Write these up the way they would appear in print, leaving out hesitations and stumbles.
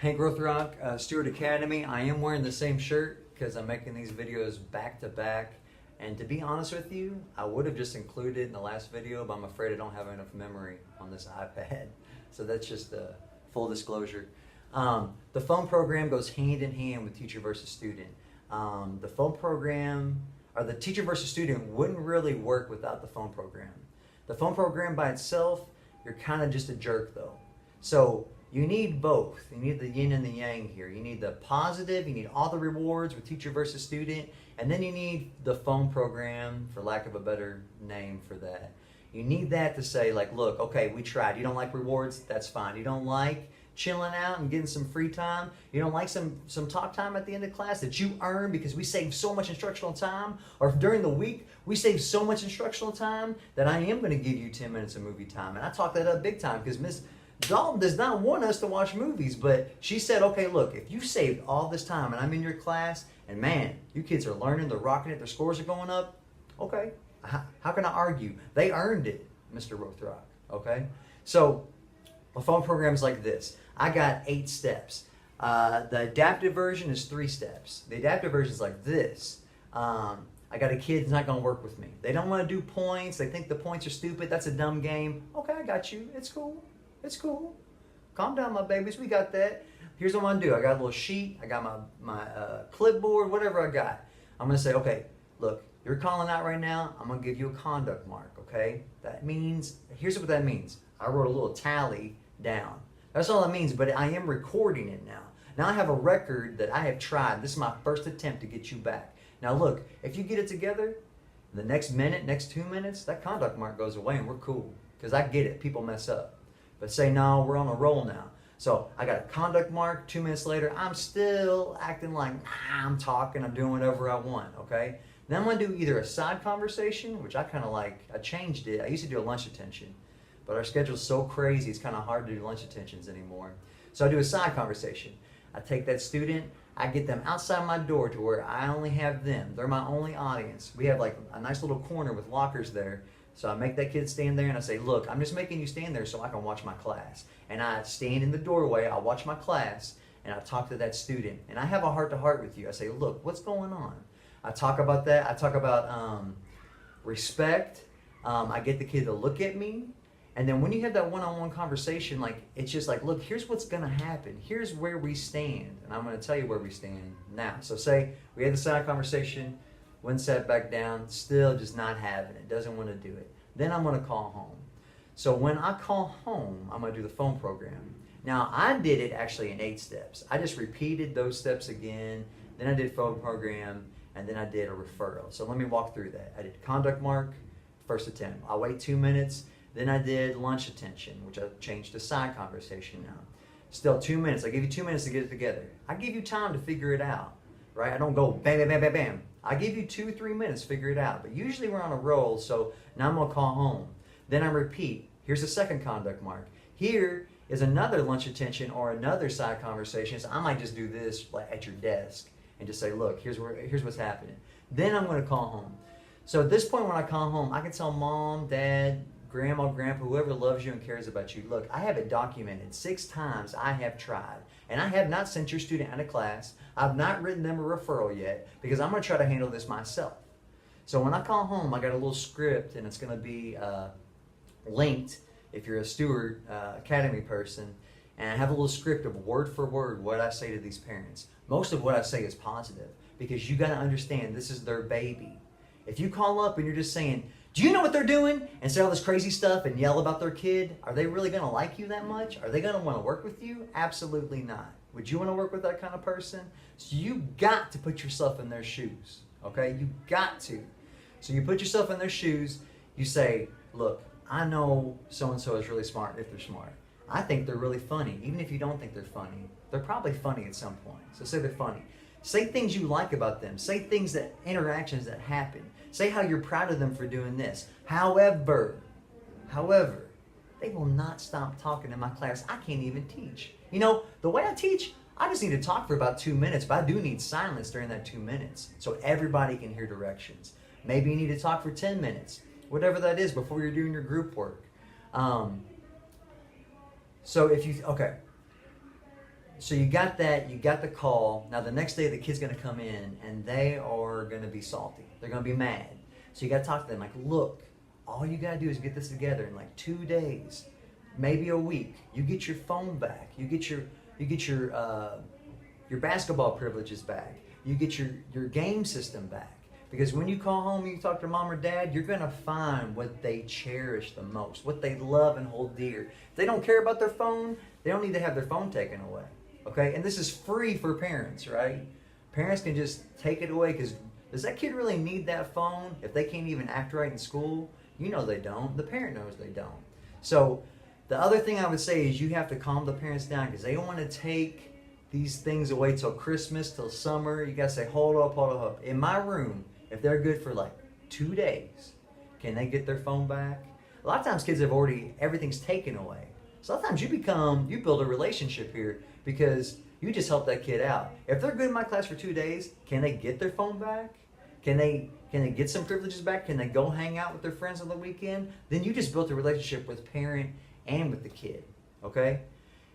Hey Growth Rock, Stuart Academy. I am wearing the same shirt because I'm making these videos back to back. And to be honest with you, I would have just included it in the last video, but I'm afraid I don't have enough memory on this iPad. So that's just a full disclosure. The phone program goes hand in hand with teacher versus student. The phone program, or the teacher versus student, wouldn't really work without the phone program. The phone program by itself, you're kind of just a jerk though. So you need both. You need the yin and the yang here. You need the positive, you need all the rewards with teacher versus student, and then you need the phone program, for lack of a better name for that. You need that to say like, look, okay, we tried. You don't like rewards? That's fine. You don't like chilling out and getting some free time? You don't like some talk time at the end of class that you earn because we save so much instructional time? Or if during the week we save so much instructional time that I am going to give you 10 minutes of movie time. And I talk that up big time because Miss Dalton does not want us to watch movies, but she said, okay, look, if you saved all this time and I'm in your class and man, you kids are learning, they're rocking it, their scores are going up, okay, how can I argue? They earned it, Mr. Rothrock, okay? So a phone program is like this. I got 8 steps. The adaptive version is 3 steps. The adaptive version is like this. I got a kid that's not going to work with me. They don't want to do points. They think the points are stupid. That's a dumb game. Okay, I got you. It's cool. It's cool. Calm down, my babies. We got that. Here's what I'm going to do. I got a little sheet. I got my clipboard, whatever I got. I'm going to say, okay, look, you're calling out right now. I'm going to give you a conduct mark, okay? That means, here's what that means. I wrote a little tally down. That's all it means, but I am recording it now. Now I have a record that I have tried. This is my first attempt to get you back. Now look, if you get it together, the next minute, next 2 minutes, that conduct mark goes away and we're cool. Because I get it. People mess up. But say, no, we're on a roll now. So I got a conduct mark. 2 minutes later, I'm still acting like I'm talking, I'm doing whatever I want, okay? Then I'm going to do either a side conversation, which I kind of like. I changed it. I used to do a lunch attention. But our schedule's so crazy, it's kind of hard to do lunch attentions anymore. So I do a side conversation. I take that student, I get them outside my door to where I only have them. They're my only audience. We have like a nice little corner with lockers there. So I make that kid stand there and I say, look, I'm just making you stand there so I can watch my class. And I stand in the doorway, I watch my class, and I talk to that student. And I have a heart-to-heart with you. I say, look, what's going on? I talk about that. I talk about respect. I get the kid to look at me. And then when you have that one-on-one conversation, like it's just like, look, here's what's going to happen. Here's where we stand. And I'm going to tell you where we stand now. So say we had the side conversation. When sat back down, still just not having it, doesn't want to do it. Then I'm going to call home. So when I call home, I'm going to do the phone program. Now, I did it actually in 8 steps. I just repeated those steps again. Then I did phone program, and then I did a referral. So let me walk through that. I did conduct mark, first attempt. I wait 2 minutes. Then I did lunch attention, which I changed to side conversation now. Still 2 minutes. I give you 2 minutes to get it together. I give you time to figure it out, right? I don't go bam, bam, bam, bam, bam. I give you 2-3 minutes to figure it out. But usually we're on a roll, so now I'm going to call home. Then I repeat. Here's the second conduct mark. Here is another lunch attention or another side conversation. So I might just do this like at your desk and just say, look, here's what's happening. Then I'm going to call home. So at this point when I call home, I can tell mom, dad, grandma, grandpa, whoever loves you and cares about you, look, I have it documented 6 times I have tried. And I have not sent your student out of class. I've not written them a referral yet because I'm going to try to handle this myself. So when I call home, I got a little script and it's going to be linked if you're a Stuart Academy person. And I have a little script of word for word what I say to these parents. Most of what I say is positive because you got to understand this is their baby. If you call up and you're just saying, do you know what they're doing? And say all this crazy stuff and yell about their kid. Are they really going to like you that much? Are they going to want to work with you? Absolutely not. Would you want to work with that kind of person? So you got to put yourself in their shoes. Okay? You got to. So you put yourself in their shoes. You say, look, I know so-and-so is really smart if they're smart. I think they're really funny. Even if you don't think they're funny, they're probably funny at some point. So say they're funny. Say things you like about them. Say things that, interactions that happen. Say how you're proud of them for doing this. However, they will not stop talking in my class. I can't even teach. You know, the way I teach, I just need to talk for about 2 minutes, but I do need silence during that 2 minutes so everybody can hear directions. Maybe you need to talk for 10 minutes, whatever that is before you're doing your group work. So if you, okay. So you got that, you got the call. Now the next day the kid's gonna come in and they are gonna be salty. They're gonna be mad. So you gotta talk to them like, look, all you gotta do is get this together in like 2 days, maybe a week. You get your phone back. You get your basketball privileges back. You get your game system back. Because when you call home and you talk to mom or dad, you're going to find what they cherish the most, what they love and hold dear. If they don't care about their phone, they don't need to have their phone taken away. Okay? And this is free for parents, right? Parents can just take it away because does that kid really need that phone if they can't even act right in school? You know they don't. The parent knows they don't. So the other thing I would say is you have to calm the parents down because they don't want to take these things away till Christmas, till summer. You got to say, hold up. In my room, if they're good for like 2 days, can they get their phone back? A lot of times kids have everything's taken away. Sometimes you build a relationship here because you just help that kid out. If they're good in my class for 2 days, can they get their phone back? Can they get some privileges back? Can they go hang out with their friends on the weekend? Then you just built a relationship with parent and with the kid, okay?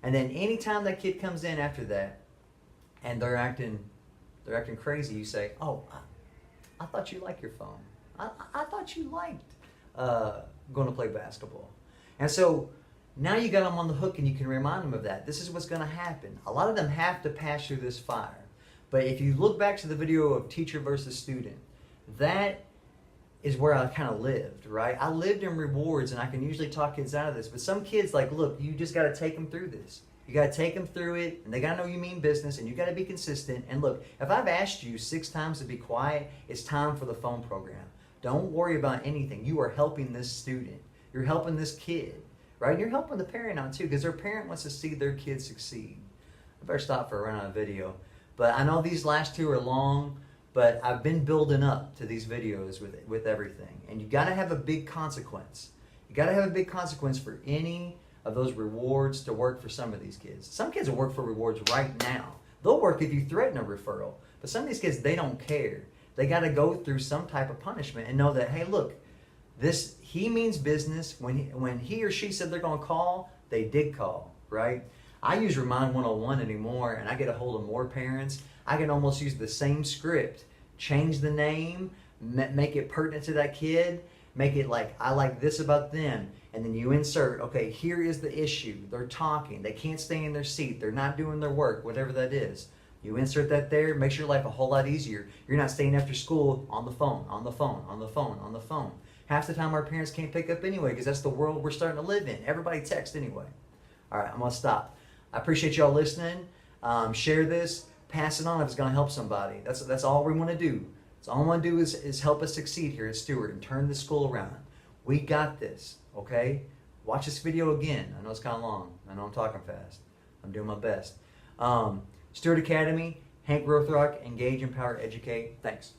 And then anytime that kid comes in after that and they're acting crazy, you say, oh, I thought you liked your phone. I thought you liked going to play basketball. And so now you got them on the hook and you can remind them of that. This is what's going to happen. A lot of them have to pass through this fire. But if you look back to the video of teacher versus student, that is where I kind of lived, right? I lived in rewards and I can usually talk kids out of this. But some kids like, look, you just got to take them through this. You got to take them through it, and they got to know you mean business, and you got to be consistent. And look, if I've asked you 6 times to be quiet, it's time for the phone program. Don't worry about anything. You are helping this student. You're helping this kid, right? And you're helping the parent out too, because their parent wants to see their kid succeed. I better stop for a run on a video. But I know these last 2 are long, but I've been building up to these videos with everything. And you got to have a big consequence. You got to have a big consequence for any of those rewards to work for some of these kids. Some kids will work for rewards right now. They'll work if you threaten a referral. But some of these kids, they don't care. They got to go through some type of punishment and know that, hey, look, he means business. When he or she said they're going to call, they did call, right? I use Remind 101 anymore, and I get a hold of more parents. I can almost use the same script, change the name, make it pertinent to that kid, make it like, I like this about them. And then you insert, okay, here is the issue. They're talking. They can't stay in their seat. They're not doing their work, whatever that is. You insert that there, makes your life a whole lot easier. You're not staying after school on the phone. Half the time our parents can't pick up anyway because that's the world we're starting to live in. Everybody texts anyway. All right, I'm going to stop. I appreciate y'all listening. Share this. Pass it on if it's going to help somebody. That's all we want to do. That's all I want to do is help us succeed here at Stuart and turn this school around. We got this. Okay? Watch this video again. I know it's kind of long. I know I'm talking fast. I'm doing my best. Stuart Academy, Hank Rothrock, Engage, Empower, Educate. Thanks.